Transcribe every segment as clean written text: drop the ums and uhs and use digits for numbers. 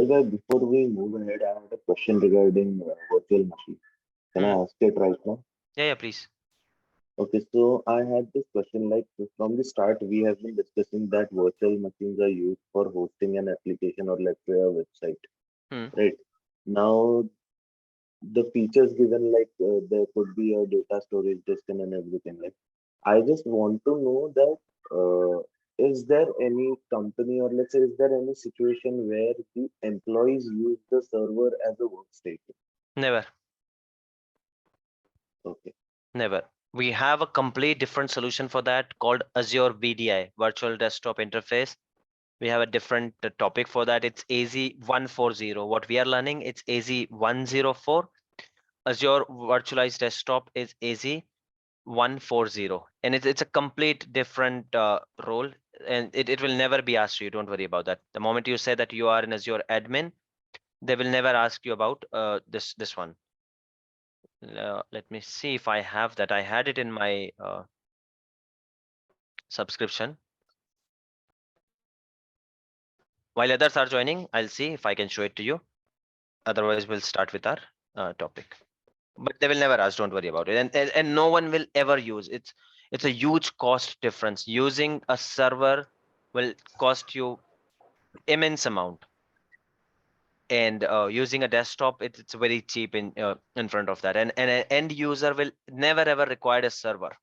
Well, guys, before we move ahead, I had a question regarding virtual machine. Can I ask it right now? Yeah, please. Okay, so I had this question like from the start, we have been discussing that virtual machines are used for hosting an application or let's say a website, right? Now, the features given like there could be a data storage disk and everything. Like, I just want to know that is there any company or let's say is there any situation where the employees use the server as a workstation? Never. Okay. Never. We have a complete different solution for that called Azure VDI, Virtual Desktop Interface. We have a different topic for that. It's AZ140. What we are learning, it's AZ104. Azure Virtualized Desktop is AZ140. And it's a complete different role. And it will never be asked you. Don't worry about that. The moment you say that you are an Azure admin, they will never ask you about this one. Let me see if I have that. I had it in my subscription. While others are joining, I'll see if I can show it to you. Otherwise, we'll start with our topic. But they will never ask. Don't worry about it. And no one will ever use it. It's a huge cost difference. Using a server will cost you immense amount, and using a desktop, it's very cheap in front of that. And an end user will never ever require a server.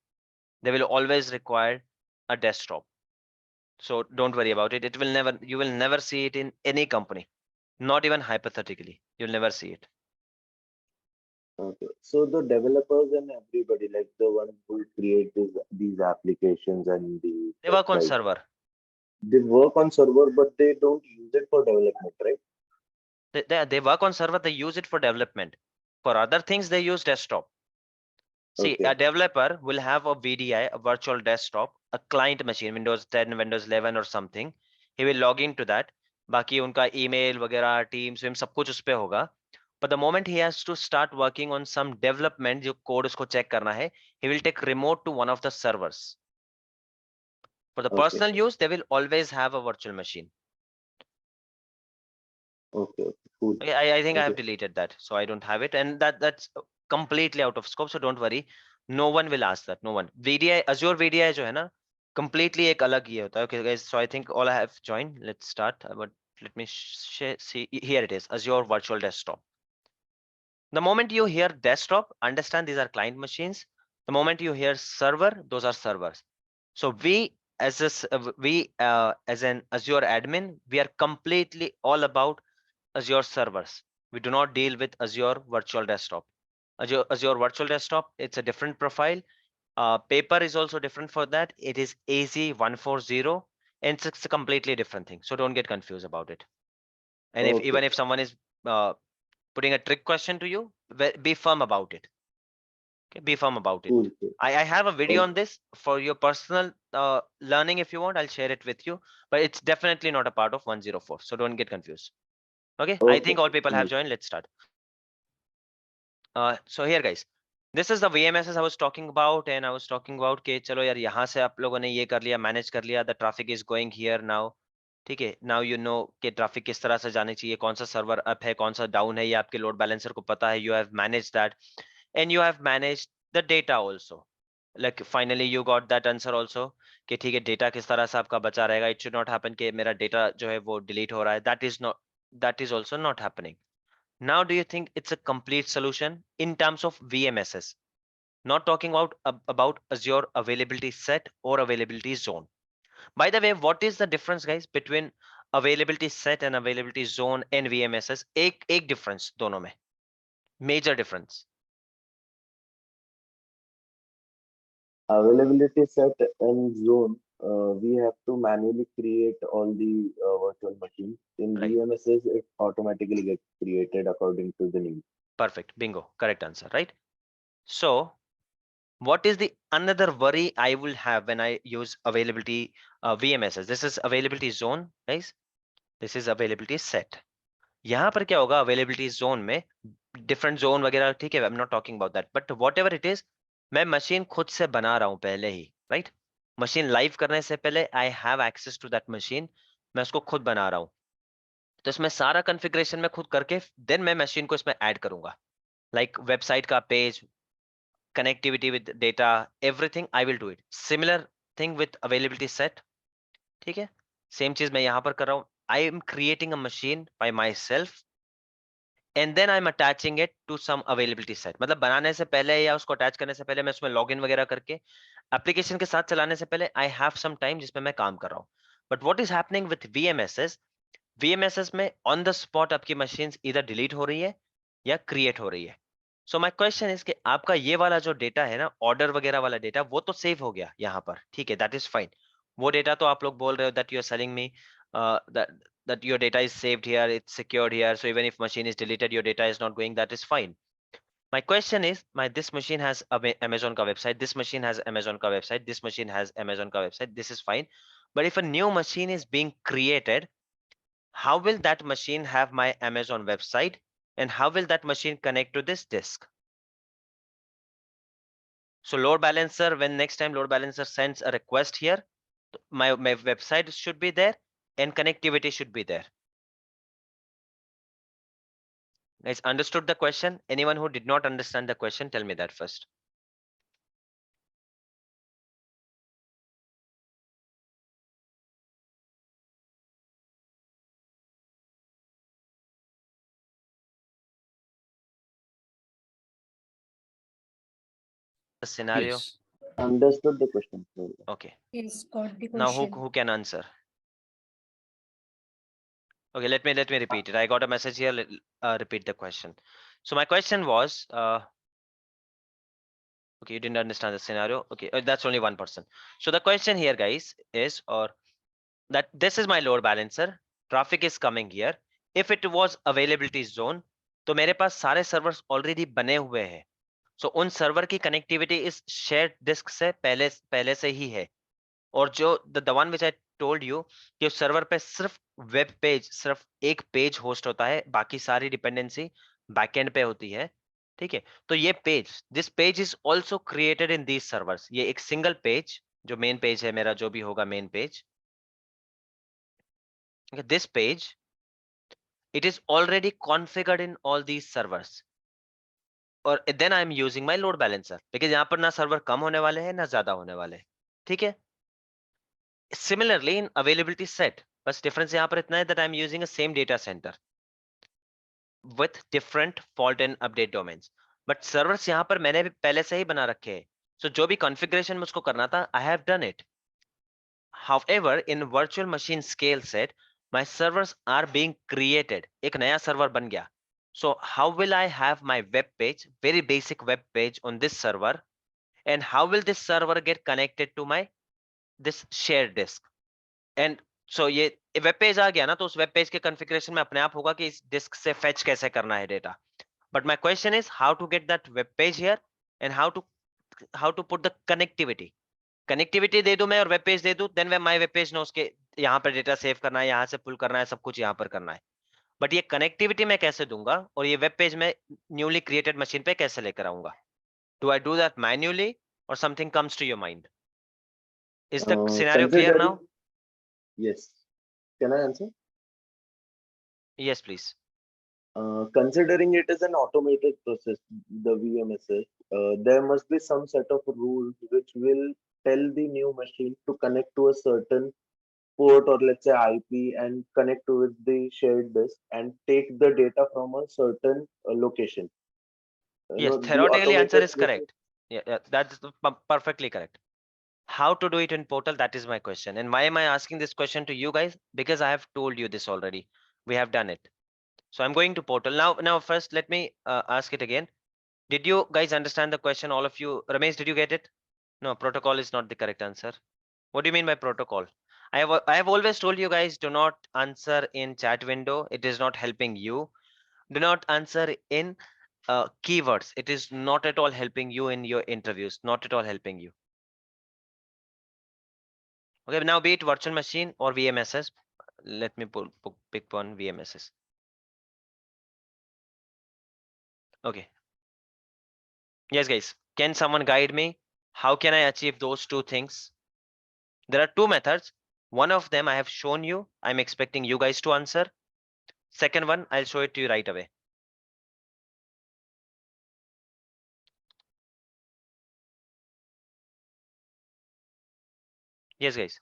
They will always require a desktop. So don't worry about it. You will never see it in any company, not even hypothetically. You'll never see it. Okay. So the developers and everybody, like the ones who create these applications and the They work on websites, server. they work on server, but they don't use it for development, right? They work on server. They use it for development. For other things, they use desktop. See, Okay. a developer will have a VDI, a virtual desktop, a client machine, Windows 10, Windows 11 or something. He will log into that. बाकी उनका email वगैरह, Teams, सब कुछ उस पे होगा. But the moment he has to start working on some development, जो code उसको check करना है, he will take remote to one of the servers. For the Okay. personal use, they will always have a virtual machine. Okay. Okay. Cool. Okay, I think I have Okay. deleted that, so I don't have it, and that's completely out of scope. So don't worry, no one will ask that. No one. VDI, Azure VDI जो है ना, completely एक अलग ये होता है. Okay, guys. So I think all I have joined. Let's start. But let me see. Here it is, Azure Virtual Desktop. The moment you hear desktop, understand these are client machines. The moment you hear server, those are servers. So we as an Azure admin, we are completely all about Azure servers. We do not deal with Azure Virtual Desktop. Azure Virtual Desktop, it's a different profile. Paper is also different for that. It is AZ140, and it's a completely different thing. So don't get confused about it. And if Okay. even if someone is putting a trick question to you, be firm about it. Okay, be firm about it. Cool. Cool. I have a video on Okay. this for your personal learning. If you want, I'll share it with you. But it's definitely not a part of 104. So don't get confused. Okay, I Okay. think all people have Cool. joined. Let's start. So here guys, this is the VMSs I was talking about, and I was talking about कि चलो यार यहाँ से आप लोगों ने ये कर लिया, manage कर लिया, the traffic is going here now. ठीक है, now you know कि traffic किस तरह से जानी चाहिए, कौन सा server up है, कौन सा down है, ये आपके load balancer को पता है. You have managed that, and you have managed the data also. Like finally you got that answer also कि ठीक है, data किस तरह से आपका बचा रहेगा. It should not happen कि मेरा data जो है वो delete हो रहा है. That is also not happening. Now, do you think it's a complete solution in terms of VMSs? Not talking about Azure availability set or availability zone. By the way, what is the difference, guys, between availability set and availability zone and VMSs? एक difference दोनों में. Major difference. Availability set and zone. We have to manually create all the virtual machines. In Right. VMSs, it automatically gets created according to the need. Perfect. Bingo. Correct answer. Right. So, what is the another worry I will have when I use availability VMSs? This is availability zone, guys. This is availability set. यहाँ पर क्या होगा availability zone में different zone वगैरह ठीक है आई am not talking about that but what ever it is मैं machine खुद से बना रहा हूं पहले ही राइट मशीन लाइव करने से पहले I have access to that machine मैं उसको खुद बना रहा हूं तो इसमें सारा कॉन्फ़िगरेशन मैं खुद करके देन मैं मशीन को इसमें ऐड करूंगा, लाइक वेबसाइट का page, connectivity with data, everything I will do it. Similar thing with availability set. ठीक है, सेम चीज मैं यहां पर कर रहा हूं. I am creating a machine by myself and then I'm attaching it to some availability set. मतलब बनाने से पहले या उसको अटैच करने से पहले मैं उसमें लॉगिन वगैरह करके एप्लीकेशन के साथ चलाने से पहले I have some time जिसमें मैं काम कर रहा हूं. But what is happening with VMSs? VMSs में on the spot आपकी machines either delete हो रही है या create हो रही है. सो माय क्वेश्चन इज कि आपका ये वाला जो डेटा है ना, ऑर्डर वगैरह वाला डेटा, वो तो सेव हो गया यहाँ पर, ठीक है, दैट इज फाइन. वो डेटा तो आप लोग बोल रहे हो that you are selling me that your data is saved here, it's secured here, so even if machine is deleted your data is not going, that is fine. My question is, this machine has Amazon ka website, this machine has Amazon ka website, this machine has Amazon ka website, this is fine. But if a new machine is being created, how will that machine have my Amazon website and how will that machine connect to this disk? So load balancer, when next time load balancer sends a request here, my website should be there and connectivity should be there. Guys, understood the question? Anyone who did not understand the question, tell me that first. The scenario. Yes. Understood the question. Okay. Yes, got the Now question. who can answer? Okay, let me repeat it. I got a message here. Repeat the question. So my question was, okay, you didn't understand the scenario. Okay, that's only one person. So the question here, guys, is that this is my load balancer. Traffic is coming here. If it was availability zone, तो मेरे पास सारे servers already बने हुए हैं. So उन server की connectivity इस shared disk से पहले से ही है. और जो the one which I told you कि उस server पे सिर्फ web page, सिर्फ एक page host होता है, बाकी सारी dependency backend पे होती है. ठीक है, तो ये page, this page is also created in these servers. ये एक सिंगल पेज जो मेन पेज है मेरा, जो भी होगा main page, this page, it is already configured in all these servers. और then I am using my load balancer, because यहाँ पर ना सर्वर कम होने वाले हैं ना ज्यादा होने वाले हैं. ठीक है, similarly in availability set, बस difference यहाँ पर इतना है that I am using a same data center with different fault and update domains. But servers यहाँ पर मैंने भी पहले से ही बना रखे हैं. So जो भी configuration मुझको करना था, I have done it. However, in virtual machine scale set, my servers are being created. एक नया server बन गया. So how will I have my web page, very basic web page on this server, and how will this server get connected to my this shared disk? And so ये web page आ गया ना, तो उस web page के configuration में अपने आप होगा कि इस disk से fetch कैसे करना है data. But my question is how to get that web page here and how to put the connectivity. Connectivity दे दूं मैं और वेब पेज दे दूं, then way my web page knows के यहाँ पर डेटा सेव करना है, यहाँ से पुल करना है, सब कुछ यहाँ पर करना है. बट ये कनेक्टिविटी मैं कैसे दूंगा और ये वेब पेज में न्यूली क्रिएटेड मशीन पे कैसे लेकर आऊंगा? Do I do that manually और something comes to your mind? Is the scenario clear now? Yes. Can I answer? Yes, please. Considering it is an automated process, the VMSS, there must be some set of rules which will tell the new machine to connect to a certain port or let's say IP and connect to with the shared disk and take the data from a certain location. Yes, The theoretically answer automated is process. correct. Yeah, that's perfectly correct. How to do it in portal, that is my question. And why am I asking this question to you guys? Because I have told you this already. We have done it. So I'm going to portal now. First, let me ask it again. Did you guys understand the question? All of you, Ramesh, did you get it? No, protocol is not the correct answer. What do you mean by protocol? I have always told you guys, do not answer in chat window. It is not helping you. Do not answer in keywords. It is not at all helping you in your interviews. Not at all helping you. Okay, now be it virtual machine or VMSS. Let me pick one VMSS. Okay. Yes, guys. Can someone guide me? How can I achieve those two things? There are two methods. One of them I have shown you. I'm expecting you guys to answer. Second one, I'll show it to you right away. Yes, guys.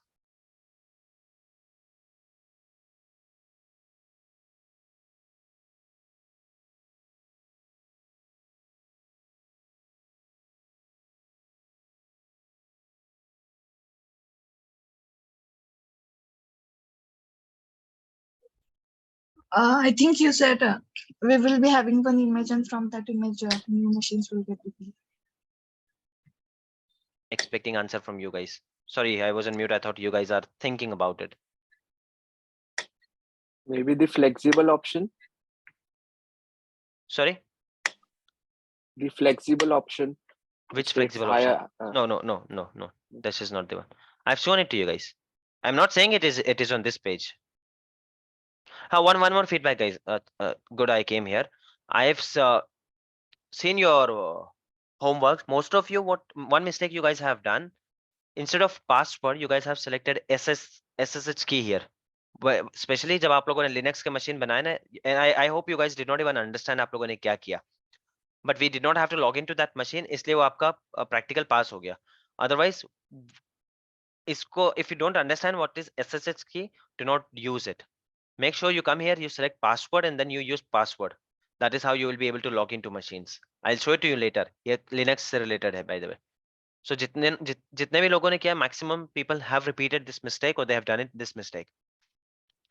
I think you said we will be having one image, and from that image, new machines will get repeated. Expecting answer from you guys. Sorry, I was on mute. I thought you guys are thinking about it. Maybe the flexible option. Sorry, The flexible option. which Takes flexible option? higher. No. This is not the one. I've shown it to you guys. I'm not saying it is on this page. One more feedback, guys. Good, I came here. I've seen your homework. Most of you, one mistake you guys have done, instead of password, you guys have selected SSH key here. Especially जब आप लोगों ने Linux के machine बनाया ना, and I hope you guys did not even understand आप लोगों ने क्या किया. But we did not have to log into that machine, इसलिए वो आपका practical pass हो गया. Otherwise, इसको if you don't understand what is SSH key, do not use it. Make sure you come here, you select password, and then you use password. That is how you will be able to log into machines. I'll show it to you later. ये Linux से related है, by the way. So जितने भी लोगों ने किया, maximum people have repeated this mistake or they have done it this mistake.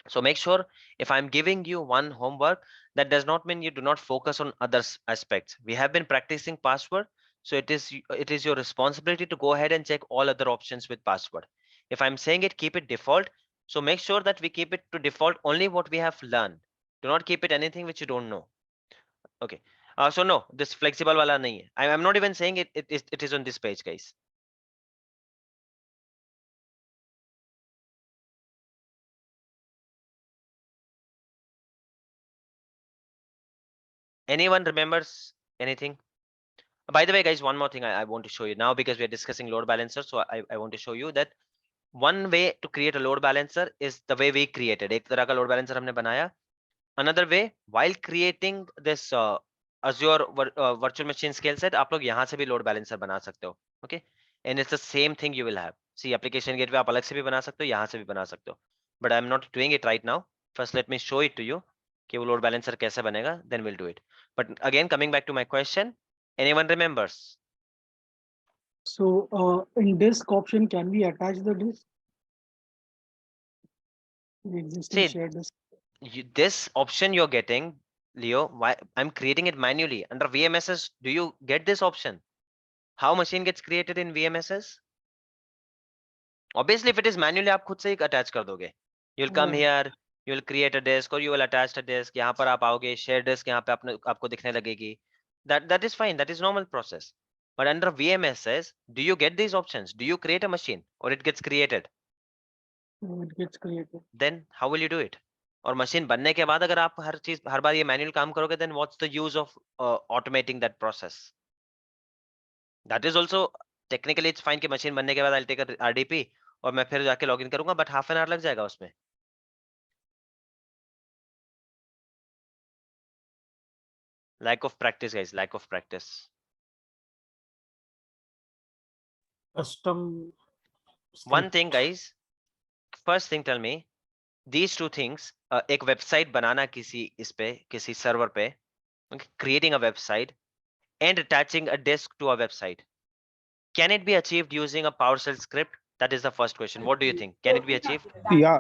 So make sure if I'm giving you one homework, that does not mean you do not focus on other aspects. We have been practicing password. So it is your responsibility to go ahead and check all other options with password. If I'm saying it, keep it default. So make sure that we keep it to default only what we have learned. Do not keep it anything which you don't know. Okay. So no, this flexible wala nahi hai. I'm not even saying it is on this page, guys. Anyone remembers anything? By the way, guys, one more thing I want to show you now, because we're discussing load balancer. So I want to show you that one way to create a load balancer is the way we created. एक तरह का load balancer हमने बनाया. Another way, while creating this Azure virtual machine scale set, आप लोग यहाँ से भी load balancer बना सकते हो. Okay, and it's the same thing you will have. See, application gateway आप अलग से भी बना सकते हो, यहाँ से भी बना सकते हो. But I'm not doing it right now. First, let me show it to you कि वो load balancer कैसे बनेगा. Then we'll do it. But again, coming back to my question, anyone remembers? So in disk option, can we attach the disk? The existing See, shared disk. This option you're getting, Leo, why I'm creating it manually under VMSS. Do you get this option? How machine gets created in VMSS? Obviously, if it is manually, आप खुद से ही attach कर दोगे. You'll come here, you will create a disk or you will attach a disk. यहाँ पर आप आओगे, share disk यहाँ पे आपको दिखने लगेगी. That is fine. That is normal process. But under VMSS, do you get these options? Do you create a machine or it gets created? It gets created. Then how will you do it? और machine बनने के बाद अगर आप हर बार ये manual काम करोगे, then what's the use of automating that process? That is also technically it's fine कि मशीन बनने के बाद I'll take a RDP और मैं फिर जाके लॉगिन करूंगा, but half an hour लग जाएगा उसमें. Lack of practice, guys. Lack of practice. Custom. One thing, guys. First thing, tell me these two things. एक वेबसाइट बनाना किसी सर्वर पे, creating a website and attaching a disk to a website. Can it be achieved using a PowerShell script? That is the first question. What do you think? Can it be achieved? Yeah.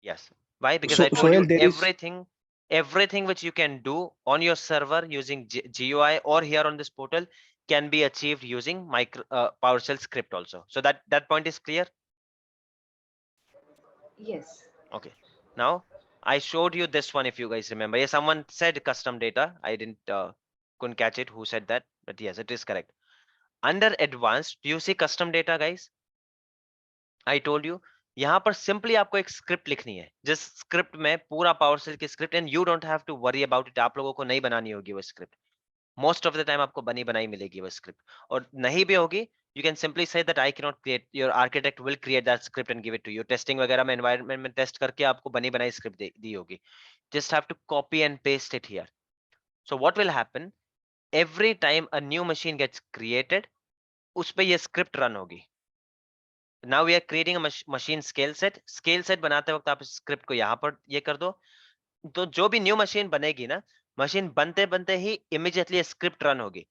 Yes. Why? Because So- I told Sohail, you there everything which you can do on your server using GUI or here on this portal can be achieved using PowerShell script also. So that point is clear? Yes. Okay. Now I showed you this one, if you guys remember. Yes, someone said custom data. I couldn't catch it who said that, but yes, it is correct. Under advanced, do you see custom data, guys? I told you यहाँ पर simply आपको एक script लिखनी है, जिस script में पूरा PowerShell की script, and you don't have to worry about it. आप लोगों को नहीं बनानी होगी वो script. Most of the time आपको बनी बनाई मिलेगी वो script, और नहीं भी होगी you can simply say that I cannot create, your architect will create that script and give it to you. Testing वगैरह में environment में test करके आपको बनी बनाई script दी होगी. Just have to copy and paste it here. So what will happen? Every time a new machine gets created, उस पे ये script run होगी. Now we are creating a machine scale set. Scale set बनाते वक्त आप script को यहाँ पर ये कर दो. तो जो भी न्यू मशीन बनेगी ना, मशीन बनते बनते ही इमीडिएटली स्क्रिप्ट रन होगी.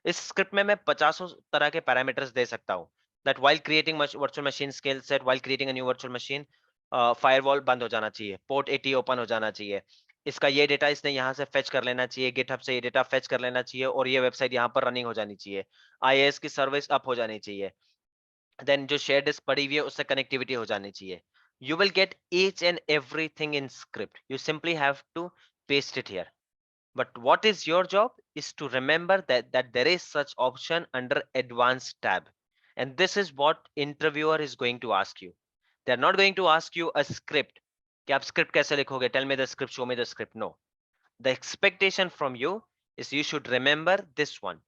इस स्क्रिप्ट में मैं 50 तरह के पैरामीटर्स दे सकता हूँ. That while creating virtual machine scale set, while creating a new virtual machine, firewall बंद हो जाना चाहिए, पोर्ट 80 ओपन हो जाना चाहिए, इसका ये डेटा इसने यहाँ से फेच कर लेना चाहिए, गिटहब से ये डेटा फेच कर लेना चाहिए, और ये वेबसाइट यहाँ पर रनिंग हो जानी चाहिए, IIS की सर्विस अप हो जानी चाहिए, देन जो शेयर डिस्क पड़ी हुई है उससे कनेक्टिविटी हो जानी चाहिए. You will get each and everything in script. You simply have to paste it here. But what is your job is to remember that there is such option under advanced tab. And this is what interviewer is going to ask you. They're not going to ask you a script. कि आप script कैसे लिखोगे? Tell me the script, show me the script. No. The expectation from you is you should remember this one.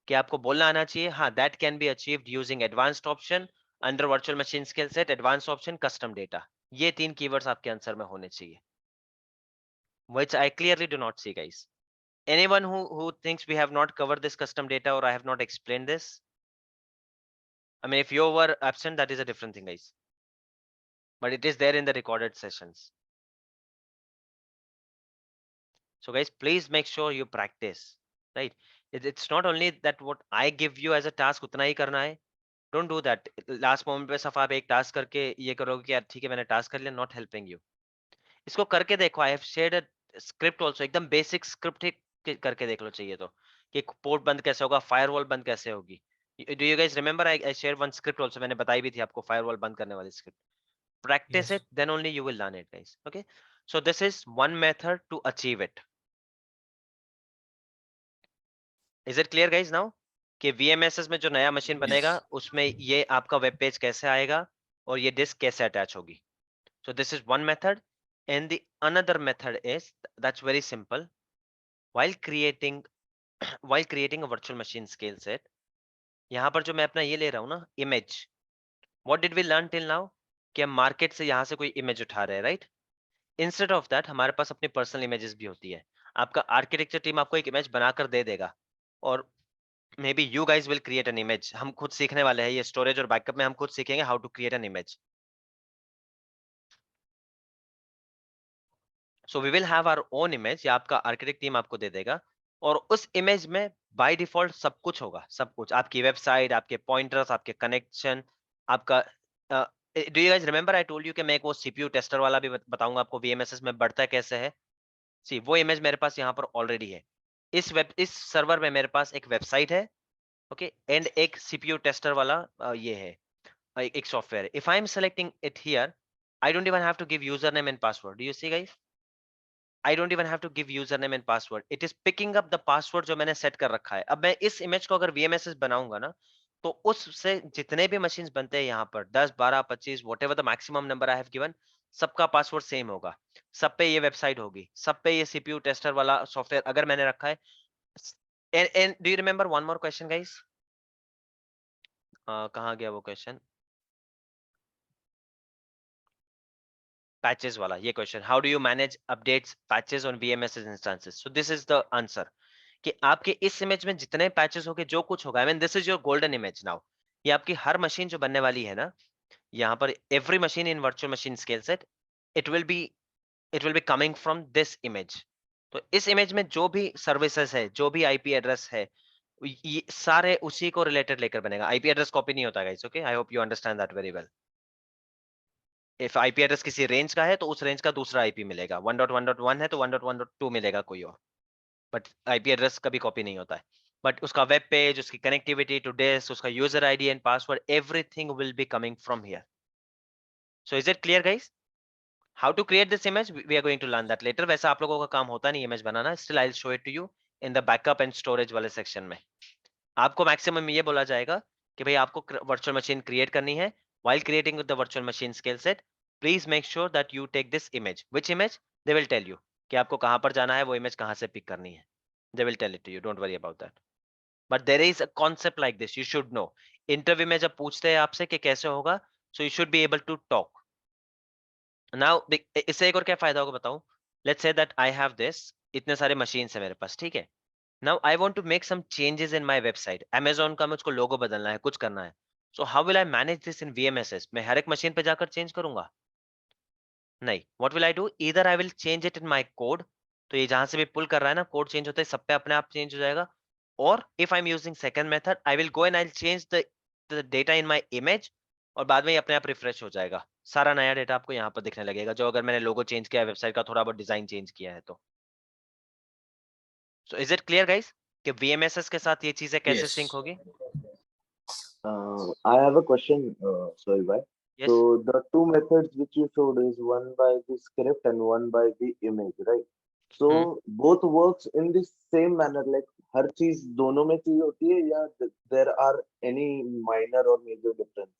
कि आपको बोलना आना चाहिए, हाँ, that can be achieved using advanced option, under virtual machine skill set, advanced option, custom data. ये 3 keywords आपके answer में होने चाहिए, which I clearly do not see, guys. Anyone who thinks we have not covered this custom data or I have not explained this? I mean, if you were absent, that is a different thing, guys. But it is there in the recorded sessions. So guys, please make sure you practice, right? It's not only that what I give you as a task उतना ही करना है. Don't do that. Last moment पे सफा आप एक task करके ये करोगे कि यार ठीक है मैंने टास्क कर लिया, not helping you. इसको करके देखो. I have shared a script also. एकदम बेसिक स्क्रिप्ट ही करके देख लो चाहिए तो, कि पोर्ट बंद कैसे होगा, फायरवॉल बंद कैसे होगी. Do you guys remember I shared one script also? मैंने बताई भी थी आपको फायरवॉल बंद करने वाली script. Practice it, then only you will learn it, guys. Okay. So this is one method to achieve it. Is it clear, guys, now? कि VMSS में जो नया मशीन बनेगा उसमें ये आपका वेब पेज कैसे आएगा और ये डिस्क कैसे अटैच होगी. So this is one method, and the another method is that's very simple. While creating a virtual machine scale set, यहाँ पर जो मैं अपना ये ले रहा हूँ ना image, what did we learn till now? कि हम मार्केट से यहाँ से कोई इमेज उठा रहे हैं, राइट? इंस्टेड ऑफ दैट हमारे पास अपनी पर्सनल इमेजेस भी होती है. आपका आर्किटेक्चर टीम आपको एक इमेज बनाकर दे देगा, और may be you guys will create an image. हम खुद सीखने वाले हैं, ये स्टोरेज और बैकअप में हम खुद सीखेंगे how to create an image. So we will have our own image, या आपका आर्किटेक्ट टीम आपको दे देगा, और उस इमेज में बाय डिफॉल्ट सब कुछ होगा. सब कुछ, आपकी वेबसाइट, आपके पॉइंटर्स, आपके कनेक्शन, आपका do you guys remember I told you कि मैं एक वो सीपीयू टेस्टर वाला भी बताऊंगा आपको VMSS में बढ़ता कैसे है. सी वो इमेज मेरे पास यहाँ पर ऑलरेडी है. इस सर्वर में मेरे पास एक वेबसाइट है, ओके, एंड एक सीपीयू टेस्टर वाला ये है, एक software. If I am selecting it here, I don't even have to give user name and password. Do you see guys? I don't even have to give username and password. It is picking up the password जो मैंने set कर रखा है. अब मैं इस image को अगर VMSS बनाऊंगा ना, तो उससे जितने भी मशीन्स बनते हैं यहाँ पर 10, 12, 25, whatever the maximum number I have given, सबका पासवर्ड सेम होगा, सब पे ये वेबसाइट होगी, सब पे ये CPU टेस्टर वाला सॉफ्टवेयर अगर मैंने रखा है. And do you remember one more question, guys? कहाँ गया वो क्वेश्चन? Patches वाला ये question. How do you manage updates patches on VMSS instances? So this is the answer. कि आपके इस इमेज में जितने पैचेस होंगे, जो कुछ होगा, I mean this is your golden image now. ये आपकी हर मशीन जो बनने वाली है ना, यहाँ पर every machine in virtual machine scale set, it will be coming from this image. तो इस इमेज में जो भी सर्विसेज है, जो भी IP एड्रेस है, ये सारे उसी को रिलेटेड लेकर बनेगा. IP एड्रेस कॉपी नहीं होता guys. Okay, I hope you understand that very well. If IP address किसी रेंज का है तो उस रेंज का दूसरा IP मिलेगा. 1.1.1 है तो 1.1.2 मिलेगा कोई और, बट IP एड्रेस कभी कॉपी नहीं होता है. बट उसका वेब पेज, उसकी कनेक्टिविटी टू डिस्क, उसका user ID and password, everything will be coming from here. So is it clear guys? How to create this image, we are going to learn that later. वैसे आप लोगों का काम होता नहीं image बनाना. Still I will show it to you in the backup and storage वाले section में. आपको मैक्सिमम ये बोला जाएगा कि भाई आपको वर्चुअल मशीन क्रिएट करनी है. While creating with the virtual machine scale set, please make sure that you take this image. Which image? They will tell you कि आपको कहां पर जाना है, वो इमेज कहां से पिक करनी है. They will tell it to you. Don't worry about that. But there is a concept like this. You should know. Interview में जब पूछते हैं आपसे कि कैसे होगा, so you should be able to talk. Now इससे एक और क्या फायदा होगा बताऊं? Let's say that I have this, इतने सारे मशीन्स है मेरे पास, ठीक है। Now I want to make some changes in my website, Amazon का मुझको लोगो बदलना है, कुछ करना है। So how will I manage this in VMSS? मैं हर एक मशीन पे जाकर चेंज करूंगा? नहीं। What will I do? Either I will change it in my code, तो ये जहां से भी पुल कर रहा है ना, कोड चेंज होता है सब पे अपने आप चेंज हो जाएगा। और if I am using second method, I will go and I will change the data in my image, और बाद में ये अपने आप रिफ्रेश हो जाएगा। सारा नया डेटा आपको यहाँ पर दिखने लगेगा, जो अगर मैंने लोगो चेंज किया है, वेबसाइट का थोड़ा बहुत डिजाइन चेंज किया है तो। सो इज इट क्लियर गाइस कि VMSS के साथ ये चीजें कैसे Yes. सिंक होगी? I have a question, sorry, bhai. Yes. So the two methods which you showed is one by the script and one by the image, right? So both works in the same manner, like हर चीज दोनों में चाहिए होती है, या there are any minor or major difference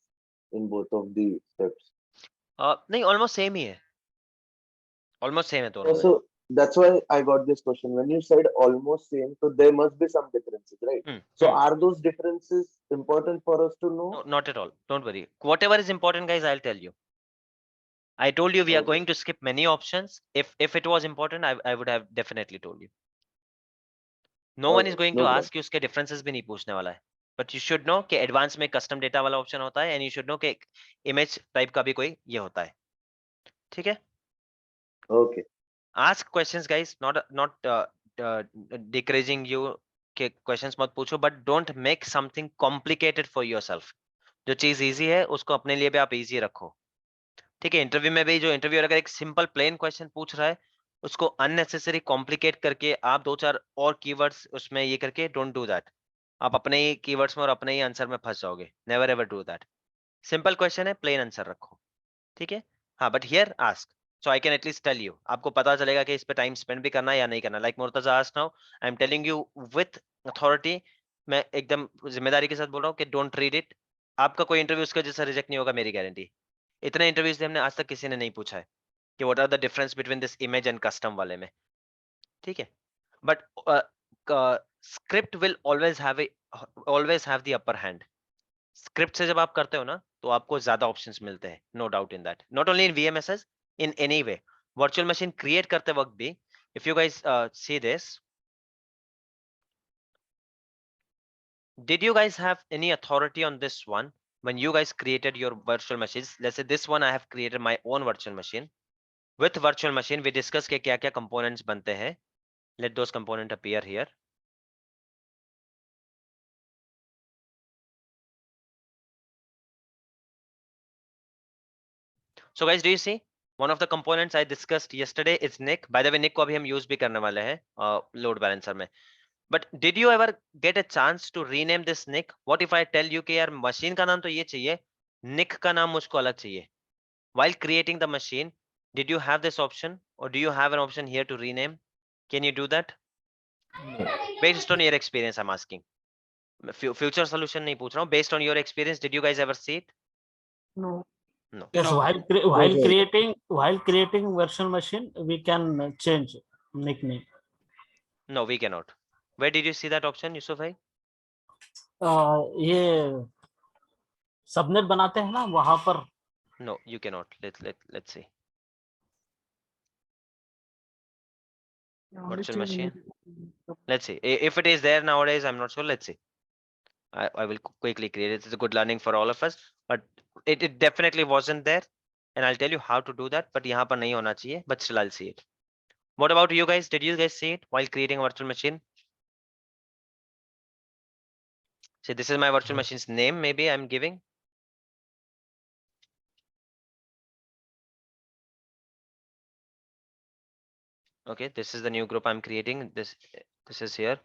in both of the steps? नहीं, almost same ही है, almost same है दोनों में। So that's why I got this question. When you said almost same, so there must be some differences, right? So are those differences important for us to know? No, not at all. Don't worry. Whatever is important, guys, I'll tell you. I told you we are Okay. going to skip many options. If it was important, I would have definitely told you. No one is Okay, going no to problem. ask you, उसके differences भी नहीं पूछने वाला है. But you should know कि advanced में custom data वाला option होता है, and you should know कि image type का भी कोई ये होता है. ठीक है? Okay. Ask questions, guys. Not discouraging you कि questions मत पूछो, but don't make something complicated for yourself. जो चीज easy है उसको अपने लिए भी आप easy रखो. ठीक है? इंटरव्यू में भी जो इंटरव्यूअर अगर एक सिंपल प्लेन क्वेश्चन पूछ रहा है, उसको अननेसेसरी कॉम्प्लिकेट करके आप 2-4 और कीवर्ड्स उसमें ये करके, डोंट डू दैट। आप अपने ही कीवर्ड्स में और अपने ही आंसर में फंस जाओगे। Never ever do that. Simple question है, प्लेन आंसर रखो। ठीक है? हाँ, but here ask, so I can at least tell you, आपको पता चलेगा कि इस पे टाइम स्पेंड भी करना है या नहीं करना। Like Murtaza asked now, I am telling you with authority, मैं एकदम जिम्मेदारी के साथ बोल रहा हूँ कि डोंट रीड इट। आपका कोई इंटरव्यू उसके जैसा रिजेक्ट नहीं होगा, मेरी गारंटी। इतने इंटरव्यूज हमने आज तक किसी ने नहीं पूछा है कि what are the difference between this image and custom वाले में। ठीक है? But script will always have the upper hand. Script से जब आप करते हो ना, तो आपको ज्यादा ऑप्शंस मिलते हैं, no doubt in that. Not only in VMSS, in any way. Virtual machine create करते वक्त भी, if you guys see this, did you guys have any authority on this one when you guys created your virtual machines? Let's say this one I have created my own virtual machine. With virtual machine we discuss के क्या क्या components बनते हैं. Let those components appear here. So guys, do you see one of the components I discussed yesterday is NIC. By the way, NIC को अभी हम use भी करने वाले हैं load balancer में. But did you ever get a chance to rename this NIC? What if I tell you कि यार machine का नाम तो ये चाहिए, NIC का नाम मुझको अलग चाहिए. While creating the machine, did you have this option, or do you have an option here to rename? Can you do that? No. Based on your experience, I'm asking. Future solution नहीं पूछ रहा हूँ. Based on your experience, did you guys ever see it? No. No. Yes, No. while creating virtual machine, we can change nickname. No, we cannot. Where did you see that option, Yusuf bhai? ये subnet बनाते हैं ना वहां पर. No, you cannot. Let's see. Virtual machine. Let's see. If it is there nowadays, I'm not sure. Let's see. I will quickly create it. It's a good learning for all of us. But it definitely wasn't there. And I'll tell you how to do that. But यहाँ पर नहीं होना चाहिए. But still I'll see it. What about you guys? Did you guys see it while creating a virtual machine? See, this is my virtual machine's name. Maybe I'm giving. Okay, this is the new group I'm creating. This is here.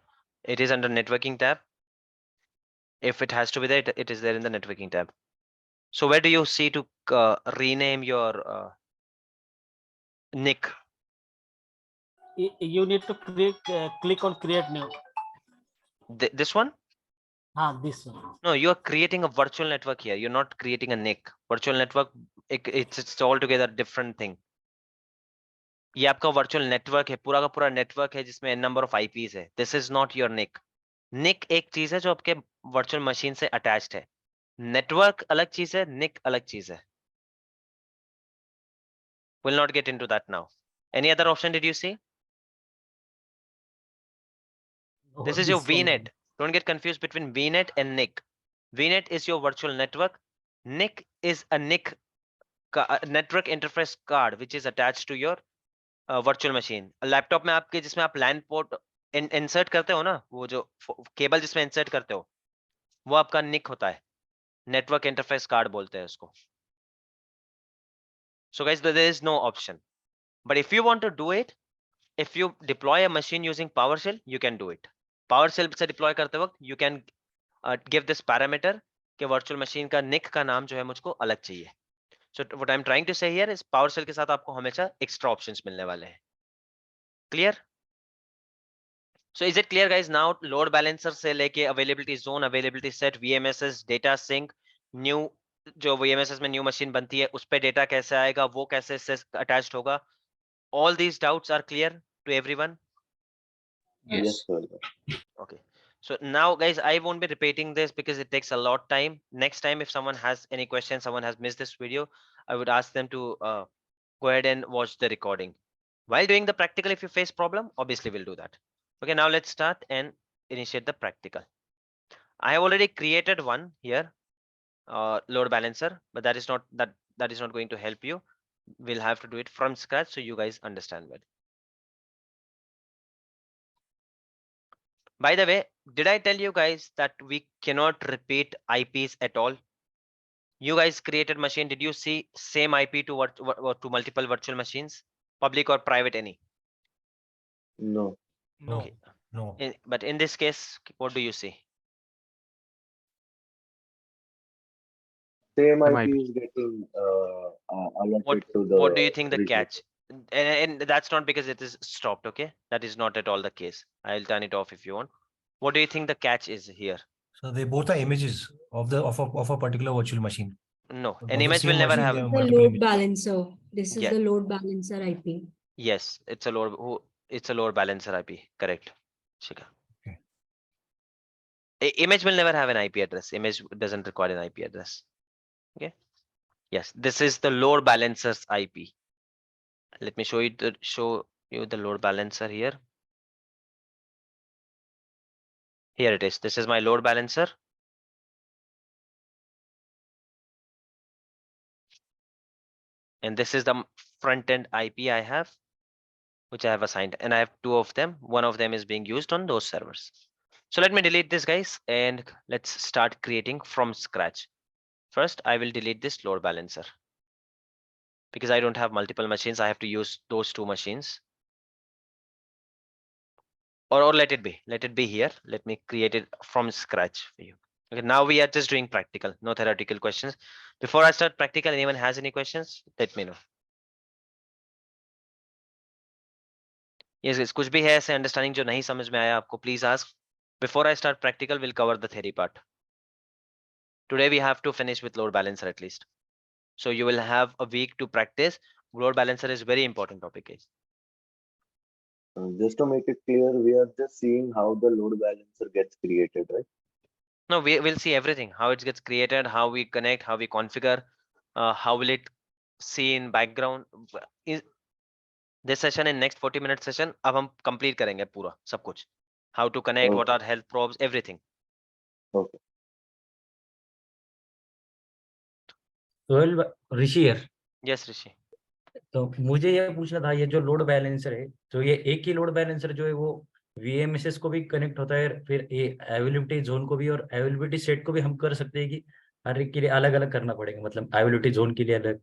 It is under networking tab. If it has to be there, it is there in the networking tab. So where do you see to rename your NIC? You need to click on create new. This one? This one. No, you are creating a virtual network here. You're not creating a NIC. Virtual network, it's altogether different thing. ये आपका virtual network है, पूरा का पूरा network है जिसमें n number of IPs है. This is not your NIC. NIC एक चीज है जो आपके वर्चुअल मशीन से अटैच्ड है. नेटवर्क अलग चीज है, निक अलग चीज है. Will not get into that now. Any other option did you see? This is your This one. VNet. Don't get confused between VNet and NIC. VNet is your virtual network. NIC is a NIC network interface card which is attached to your virtual machine. Laptop में आपके जिसमें आप LAN port insert करते हो ना, वो जो cable जिसमें इंसर्ट करते हो वो आपका NIC होता है. नेटवर्क इंटरफेस कार्ड बोलते हैं उसको. So guys, there is no option. But if you want to do it, if you deploy a machine using PowerShell, you can do it. PowerShell से deploy करते वक्त you can give this parameter कि virtual machine का NIC का नाम जो है मुझको अलग चाहिए. So what I'm trying to say here is PowerShell के साथ आपको हमेशा extra options मिलने वाले हैं. Clear? So is it clear guys? Now load balancer से लेके availability zone, availability set, VMSS, data sync, new जो VMSS में new machine बनती है उस पे data कैसे आएगा, वो कैसे attached होगा. All these doubts are clear to everyone? Yes, sir. Okay. So now guys, I won't be repeating this because it takes a lot time. Next time, if someone has any questions, someone has missed this video, I would ask them to go ahead and watch the recording. While doing the practical, if you face problem, obviously we'll do that. Okay, now let's start and initiate the practical. I have already created one here, load balancer, but that is not going to help you. We'll have to do it from scratch so you guys understand well. By the way, did I tell you guys that we cannot repeat IPs at all? You guys created machine. Did you see same IP to multiple virtual machines, public or private, any? No. No, Okay. no. But in this case, what do you see? Same Might IP is getting allotted to the. What do you think the resource. catch? And that's not because it is stopped. Okay, that is not at all the case. I'll turn it off if you want. What do you think the catch is here? So they both are images of a particular virtual machine. No, So an both the image will same never machine, have. they have The multiple load images. balancer. This is Yeah. the load balancer IP. Yes, it's a load balancer IP. Correct, Shika. Okay. Image will never have an IP address. Image doesn't require an IP address. Okay. Yes, this is the load balancer's IP. Let me show you the load balancer here. Here it is. This is my load balancer. And this is the front end IP I have, which I have assigned, and I have two of them. One of them is being used on those servers. So let me delete this guys and let's start creating from scratch. First, I will delete this load balancer because I don't have multiple machines. I have to use those two machines. Or let it be here. Let me create it from scratch for you. Okay, now we are just doing practical, no theoretical questions. Before I start practical, anyone has any questions? Let me know. Yes, कुछ भी है ऐसे understanding जो नहीं समझ में आया आपको, please ask. Before I start practical, we'll cover the theory part. Today we have to finish with load balancer at least. So you will have a week to practice. Load balancer is very important topic, guys. Just to make it clear, we are just seeing how the load balancer gets created, right? No, we will see everything, how it gets created, how we connect, how we configure, how will it see in background. This session in next 40-minute session, अब हम complete करेंगे पूरा सब कुछ. How to connect, what are health probes, everything. Okay. Well, Rishi here. Yes, Rishi. तो मुझे ये पूछना था, ये जो लोड बैलेंसर है, तो ये एक ही लोड बैलेंसर जो है वो VMSS को भी कनेक्ट होता है, फिर ये अवेलेबिलिटी जोन को भी और अवेलेबिलिटी सेट को भी हम कर सकते हैं कि हर एक के लिए अलग अलग करना पड़ेगा, मतलब अवेलेबिलिटी जोन के लिए अलग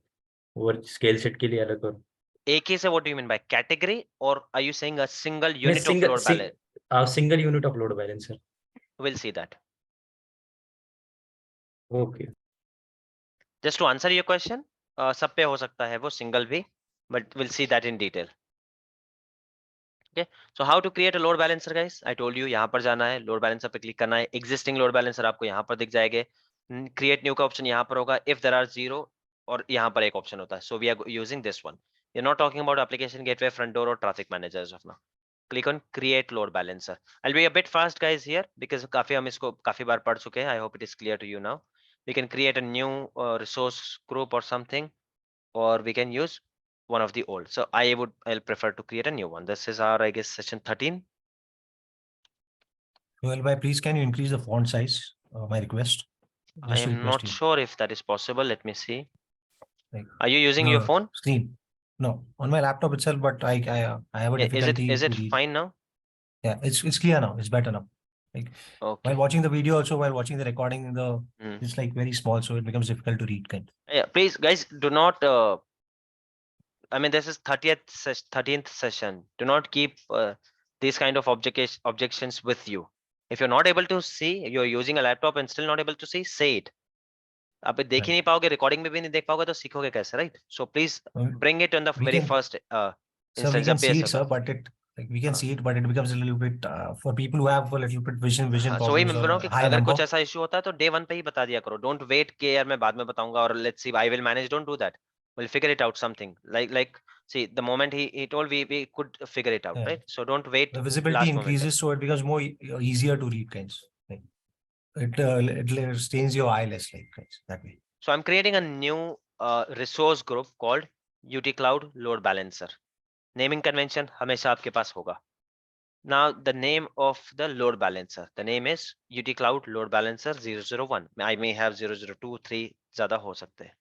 और स्केल सेट के लिए अलग? और एक ही से what do you mean by category, or are you saying a single unit of load balance? Single unit of load balancer. We'll see that. Okay. Just to answer your question, सब पे हो सकता है वो single भी, but we'll see that in detail. Okay, so how to create a load balancer, guys? I told you यहाँ पर जाना है, load balancer पे click करना है, existing load balancer आपको यहाँ पर दिख जाएंगे, create new का option यहाँ पर होगा, if there are 0 और यहाँ पर एक option होता है. So we are using this one. You're not talking about application gateway, front door or traffic manager as of now. Click on create load balancer. I'll be a bit fast guys here because काफी हम इसको काफी बार पढ़ चुके हैं. I hope it is clear to you now. we can create a new resource group or something, or we can use one of the old. So I'll prefer to create a new one. This is our, I guess, session 13. Well, please can you increase the font size? My request. I Just a am request not here. sure if that is possible. Let me see. Like, Are you using your the phone? Screen. No, on my laptop itself, but I have a Yeah, difficulty is to it read. fine now? Yeah, it's clear now. It's better now. Like Okay. while watching the video, also while watching the recording, Hmm. it's like very small, so it becomes difficult to read. Kind. Yeah, please, guys, do not. I mean, this is 13th session. Do not keep these kind of objections with you. If you're not able to see, you're using a laptop and still not able to see, say it. आप देख ही नहीं पाओगे, recording में भी नहीं देख पाओगे, तो सीखोगे कैसे, right? So please bring it on the We very can- first So we instance. can जब भी see ऐसा it, sir, होगा. but we can see it, but it becomes a little bit for people who have a little bit vision हाँ, so वही problems मैं or बोल रहा हूँ कि high अगर number. कुछ ऐसा इशू होता है तो day 1 पे ही बता दिया करो. Don't wait कि यार मैं बाद में बताऊंगा और let's see, I will manage. Don't do that. We'll figure it out something. Like see, the moment he told, we could figure it out, Yeah. right? So don't wait The visibility last moment. increases, so it becomes more easier to read, kinds. Like, it stains your eye less, like kinds, that way. So I'm creating a new resource group called UT Cloud Load Balancer. Naming convention हमेशा आपके पास होगा. Now the name of the load balancer, the name is UT Cloud Load Balancer 001. I may have 002, 3 ज़्यादा हो सकते हैं.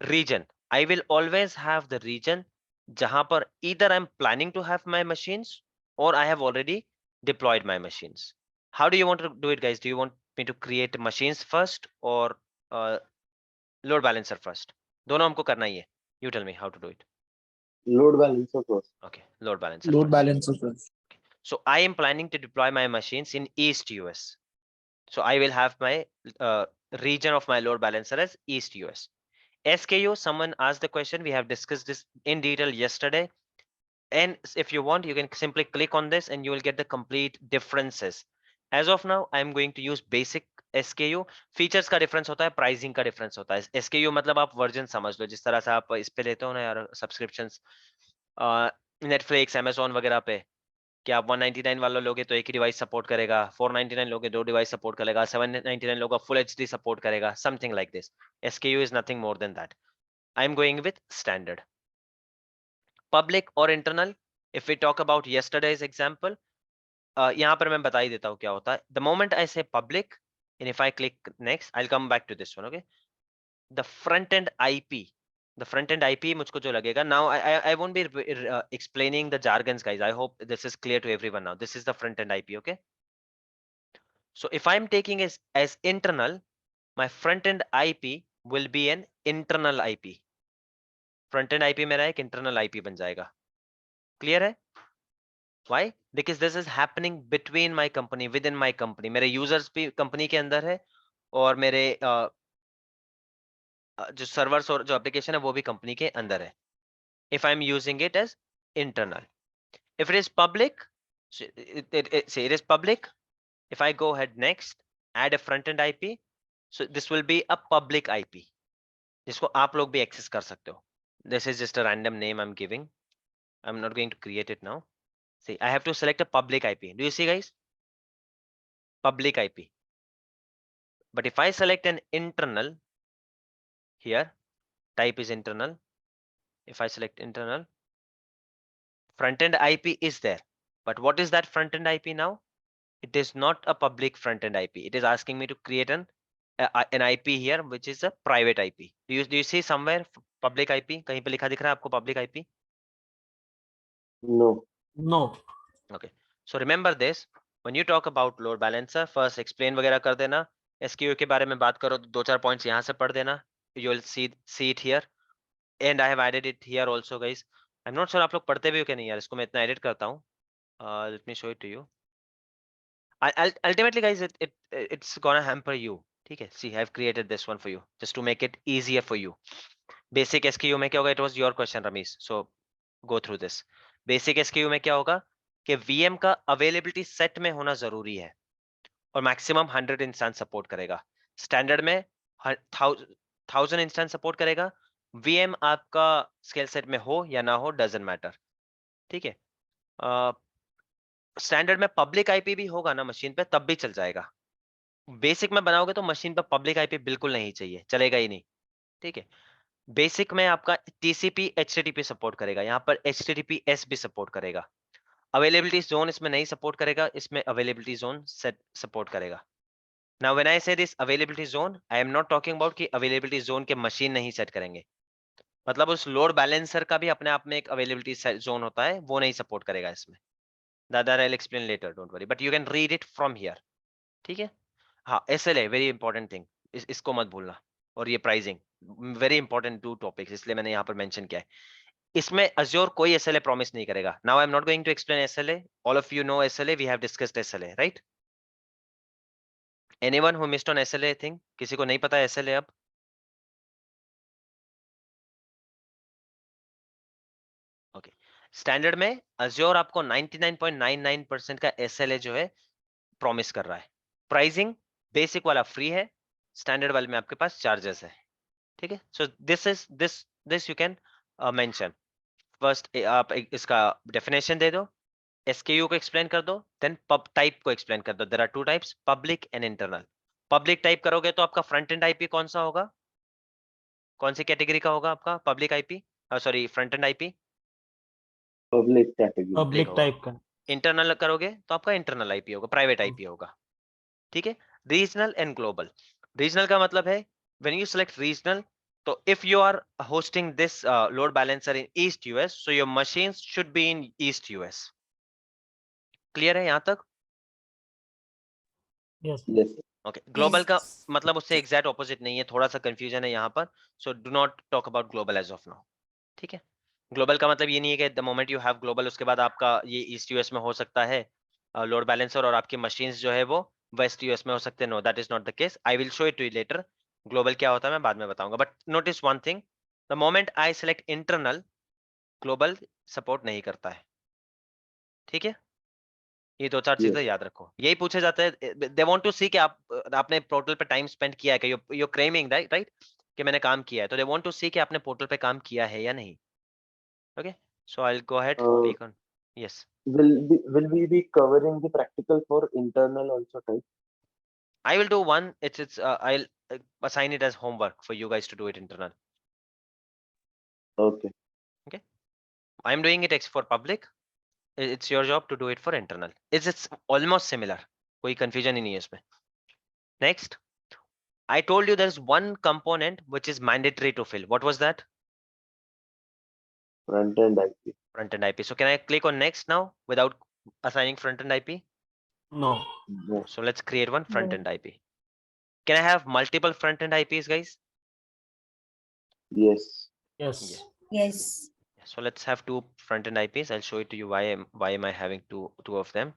Region, I will always have the region जहां पर either I'm planning to have my machines or I have already deployed my machines. How do you want to do it, guys? Do you want me to create machines first or load balancer first? दोनों हमको करना ही है. You tell me how to do it. Load balancer first. Okay, load balancer. Load first. balancer first. So I am planning to deploy my machines in East US. So I will have my region of my load balancer as East US. SKU, someone asked the question. We have discussed this in detail yesterday. And if you want, you can simply click on this and you will get the complete differences. As of now, I'm going to use basic SKU. Features का difference होता है, pricing का difference होता है. SKU मतलब आप version समझ लो, जिस तरह से आप इस पे लेते हो ना यार subscriptions, Netflix, Amazon वगैरह पे, कि आप 199 वाला लोगे तो एक ही डिवाइस सपोर्ट करेगा, 499 लोगे 2 डिवाइस सपोर्ट करेगा, 799 लोगे फुल एचडी सपोर्ट करेगा, something like this. SKU is nothing more than that. I am going with standard. Public or internal, if we talk about yesterday's example, यहाँ पर मैं बता ही देता हूँ क्या होता है. The moment I say public and if I click next, I'll come back to this one. Okay, the front end IP. The front end IP मुझको जो लगेगा, now I won't be explaining the jargons, guys. I hope this is clear to everyone now. This is the front end IP. Okay, so if I'm taking as internal, my front end IP will be an internal IP. Front end IP मेरा एक internal IP बन जाएगा. Clear है? Why? Because this is happening between my company, within my company. मेरे users भी company के अंदर है और मेरे जो servers और जो application है वो भी company के अंदर है. If I'm using it as internal. If it is public, say it is public. If I go ahead next, add a front-end IP. So this will be a public IP. जिसको आप लोग भी access कर सकते हो. This is just a random name I'm giving. I'm not going to create it now. See, I have to select a public IP. Do you see, guys? Public IP. But if I select an internal here, type is internal. If I select internal, front-end IP is there. But what is that front-end IP now? It is not a public front-end IP. It is asking me to create an IP here, which is a private IP. Do you see somewhere public IP? कहीं पे लिखा दिख रहा है आपको public IP? No. No. Okay. So remember this. When you talk about load balancer, first explain वगैरह कर देना. SKU के बारे में बात करो तो 2-4 points यहाँ से पढ़ देना. You will see it here. And I have added it here also, guys. I'm not sure आप लोग पढ़ते भी हो क्या नहीं यार. इसको मैं इतना edit करता हूँ. Let me show it to you. Ultimately, guys, it's gonna hamper you. ठीक है? See, I've created this one for you just to make it easier for you. Basic SKU में क्या होगा? It was your question, Ramesh. So go through this. Basic SKU में क्या होगा कि VM का availability set में होना जरूरी है और maximum 100 instance support करेगा. Standard में 1000 instance support करेगा. VM आपका scale set में हो या ना हो doesn't matter. ठीक है? स्टैंडर्ड में पब्लिक आईपी भी होगा ना मशीन पे तब भी चल जाएगा. बेसिक में बनाओगे तो मशीन पर पब्लिक आईपी बिल्कुल नहीं चाहिए, चलेगा ही नहीं, ठीक है। बेसिक में आपका टीसीपी एचटीटीपी सपोर्ट करेगा, यहाँ पर एचटीटीपीएस भी सपोर्ट करेगा। अवेलेबिलिटी जोन इसमें नहीं सपोर्ट करेगा, इसमें अवेलेबिलिटी जोन सेट सपोर्ट करेगा। नाउ व्हेन आई से this availability zone, I am not talking about कि अवेलेबिलिटी जोन के मशीन नहीं सेट करेंगे, मतलब उस लोड बैलेंसर का भी अपने आप में एक अवेलेबिलिटी जोन होता है, वो नहीं सपोर्ट करेगा इसमें। That I'll explain later, don't worry, but you can read it from here, ठीक है। हाँ, SLA वेरी इंपॉर्टेंट थिंग, इसको मत भूलना। और ये प्राइसिंग वेरी इंपॉर्टेंट 2 टॉपिक्स, इसलिए मैंने यहाँ पर मेंशन किया है। इसमें Azure कोई SLA प्रॉमिस नहीं करेगा। Now I am not going to explain SLA, all of you know SLA, we have discussed SLA, right? Anyone who missed on SLA thing? किसी को नहीं पता SLA अब? ओके, स्टैंडर्ड में Azure आपको 99.99% का SLA जो है प्रॉमिस कर रहा है। प्राइसिंग बेसिक वाला फ्री है, स्टैंडर्ड वाले में आपके पास चार्जेस है, ठीक है। So this you can mention. First आप इसका डेफिनेशन दे दो, SKU को एक्सप्लेन कर दो, देन पब टाइप को एक्सप्लेन कर दो। There are 2 types, public and internal. Public type करोगे तो आपका फ्रंट एंड आईपी कौन सा होगा? कौन सी कैटेगरी का होगा आपका public IP? Sorry, front end IP public category. Public होगा। type का. इंटरनल करोगे तो आपका इंटरनल आईपी होगा, प्राइवेट आईपी होगा, ठीक है। Regional and global. रीजनल का मतलब है व्हेन यू सेलेक्ट रीजनल, तो if you are hosting this load balancer in east US, so your machines should be in east US. Clear है यहाँ तक? Yes. Yes. ओके, ग्लोबल का मतलब उससे एग्जैक्ट ऑपोजिट नहीं है, थोड़ा सा कंफ्यूजन है यहाँ पर, so do not talk about global as of now, ठीक है। ग्लोबल का मतलब ये नहीं है कि the moment you have global उसके बाद आपका ये ईस्ट यूएस में हो सकता है लोड बैलेंसर, और आपकी मशीन्स जो है वो वेस्ट यूएस में हो सकते हैं। No, that is not the case. I will show it to you later. Global क्या होता है मैं बाद में बताऊंगा, but notice one thing, the moment I select internal, global support नहीं करता है, ठीक है। ये 2-4 चीजें याद रखो, यही पूछे जाते हैं। दे वांट टू सी कि आपने पोर्टल पे टाइम स्पेंड किया है, कि यू क्लेमिंग राइट कि मैंने काम किया है, तो दे वांट टू सी कि आपने पोर्टल पे काम किया है या नहीं। Okay, so I will go ahead, click on yes. Will we be covering the practical for internal also type? I will do one. I'll assign it as homework for you guys to do it internal. Okay. I'm doing it for public. It's your job to do it for internal. It's almost similar. कोई confusion ही नहीं है इसमें. Next, I told you there's one component which is mandatory to fill. What was that? Front end IP. Front end IP. So can I click on next now without assigning front end IP? No. No. So let's create one front end IP. Can I have multiple front end IPs, guys? Yes. Yes. Yes. So let's have 2 front end IPs. I'll show it to you why am I having two of them.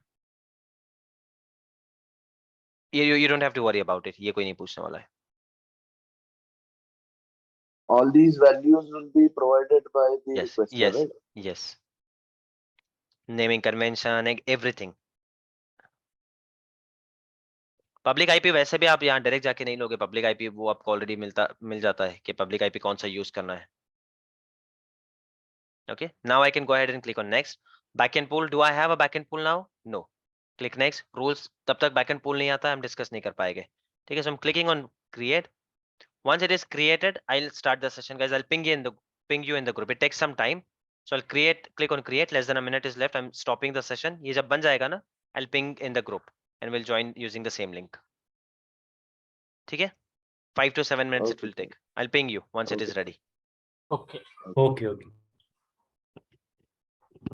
You don't have to worry about it. ये कोई नहीं पूछने वाला है. All these values will be provided by the Yes, requester, yes, right? yes. Naming convention, everything. Public IP वैसे भी आप यहाँ डायरेक्ट जाके नहीं लोगे। पब्लिक आईपी वो आपको ऑलरेडी मिल जाता है कि पब्लिक आईपी कौन सा यूज करना है। Okay, now I can go ahead and click on next. Backend pool, do I have a backend pool now? No. Click next. Rules, तब तक backend pool नहीं आता, हम डिस्कस नहीं कर पाएंगे, ठीक है। So I'm clicking on create. Once it is created, I'll start the session, guys. I'll ping you in the group. It takes some time, so I'll click on create. Less than a minute is left. I'm stopping the session. ये जब बन जाएगा ना, I'll ping in the group and we'll join using the same link. ठीक है, 5 to 7 minutes it will take. I'll ping you once it is ready. Okay. Okay.